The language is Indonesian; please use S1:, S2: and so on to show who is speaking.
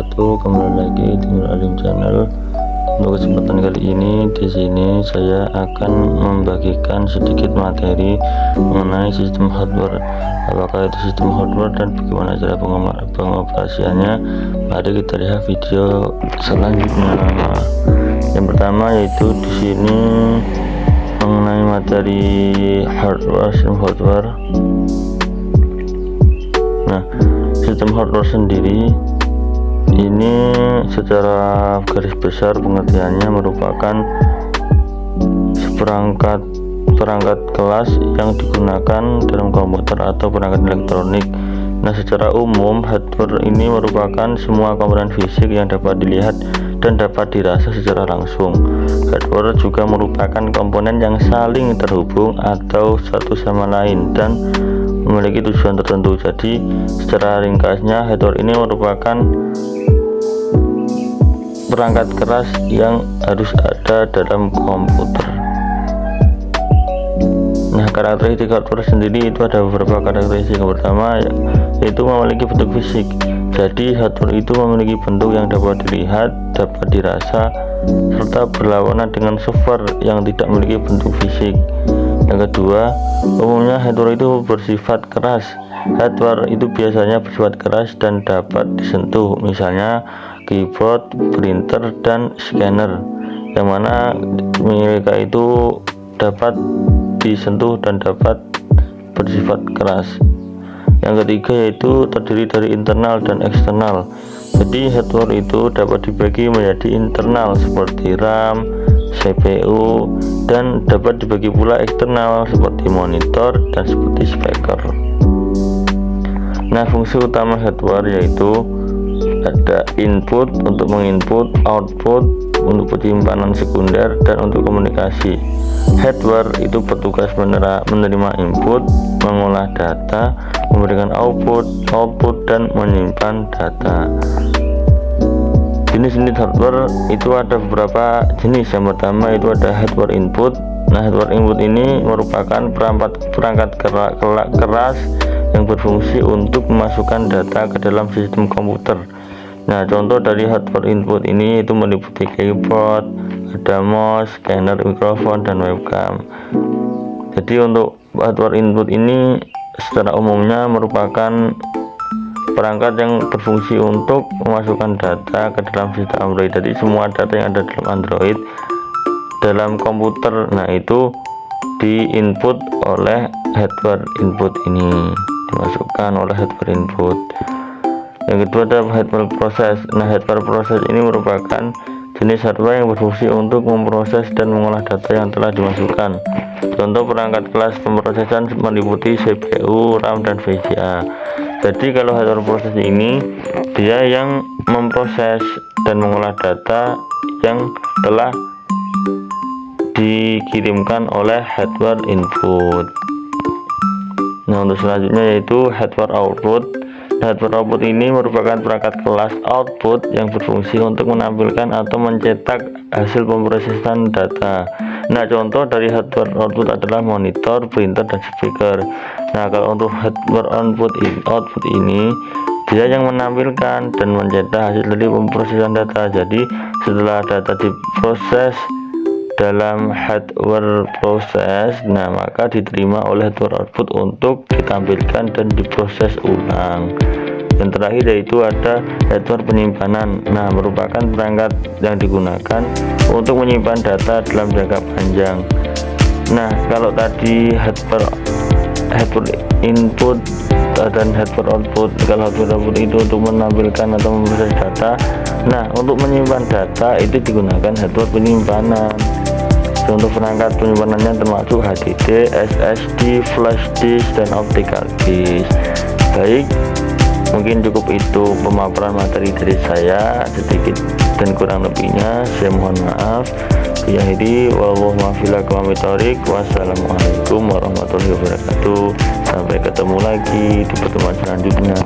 S1: wabarakatuh. Kembali lagi di Nur Alim Channel. Untuk kesempatan kali ini, di sini saya akan membagikan sedikit materi mengenai sistem hardware. Apakah itu sistem hardware dan bagaimana cara pengoperasiannya? Mari kita lihat video selanjutnya. Yang pertama yaitu di sini mengenai materi hardware, sistem hardware. Nah, sistem hardware sendiri ini secara garis besar pengertiannya merupakan perangkat kelas yang digunakan dalam komputer atau perangkat elektronik. Nah, secara umum hardware ini merupakan semua komponen fisik yang dapat dilihat dan dapat dirasa secara langsung. Hardware juga merupakan komponen yang saling terhubung atau satu sama lain dan memiliki tujuan tertentu. Jadi secara ringkasnya, hardware ini merupakan perangkat keras yang harus ada dalam komputer. Nah, karakteristik hardware sendiri itu ada beberapa karakteristik. Yang pertama yaitu memiliki bentuk fisik. Jadi hardware itu memiliki bentuk yang dapat dilihat, dapat dirasa, serta berlawanan dengan software yang tidak memiliki bentuk fisik. Yang kedua, umumnya hardware itu bersifat keras. Hardware itu biasanya bersifat keras dan dapat disentuh, misalnya keyboard, printer, dan scanner, yang mana mereka itu dapat disentuh dan dapat bersifat keras. Yang ketiga yaitu terdiri dari internal dan eksternal. Jadi hardware itu dapat dibagi menjadi internal seperti RAM, CPU, dan dapat dibagi pula eksternal seperti monitor dan seperti speaker. Nah, fungsi utama hardware yaitu ada input untuk menginput, output untuk penyimpanan sekunder, dan untuk komunikasi. Hardware itu bertugas menerima input, mengolah data, memberikan output, dan menyimpan data. Jenis-jenis hardware itu ada beberapa jenis. Yang pertama itu ada hardware input. Nah, hardware input ini merupakan perangkat keras yang berfungsi untuk memasukkan data ke dalam sistem komputer. Nah, contoh dari hardware input ini itu meliputi keyboard, ada mouse, scanner, mikrofon, dan webcam. Jadi untuk hardware input ini secara umumnya merupakan perangkat yang berfungsi untuk memasukkan data ke dalam sistem Android. Jadi semua data yang ada dalam Android dalam komputer, nah itu diinput oleh hardware input ini, dimasukkan oleh hardware input. Yang kedua ada hardware proses. Nah, hardware proses ini merupakan jenis hardware yang berfungsi untuk memproses dan mengolah data yang telah dimasukkan. Contoh perangkat kelas pemrosesan meliputi CPU, RAM, dan VGA. Jadi kalau hardware proses ini dia yang memproses dan mengolah data yang telah dikirimkan oleh hardware input. Nah, untuk selanjutnya yaitu hardware output. Hardware output ini merupakan perangkat kelas output yang berfungsi untuk menampilkan atau mencetak hasil pemrosesan data. Nah, contoh dari hardware output adalah monitor, printer, dan speaker. Nah, kalau untuk hardware output ini dia yang menampilkan dan mencetak hasil dari pemrosesan data. Jadi setelah data diproses dalam hardware proses, nah maka diterima oleh hardware output untuk ditampilkan dan diproses ulang. Yang terakhir yaitu ada hardware penyimpanan. Nah, merupakan perangkat yang digunakan untuk menyimpan data dalam jangka panjang. Nah, kalau tadi hardware input dan hardware output, kalau hardware output itu untuk menampilkan atau memproses data, nah untuk menyimpan data itu digunakan hardware penyimpanan. Contoh perangkat penyimpanannya termasuk HDD, SSD, flash disk, dan optical disk. Baik, mungkin cukup itu pemaparan materi dari saya, sedikit dan kurang lebihnya saya mohon maaf. Wassalamualaikum warahmatullahi wabarakatuh. Sampai ketemu lagi di pertemuan selanjutnya.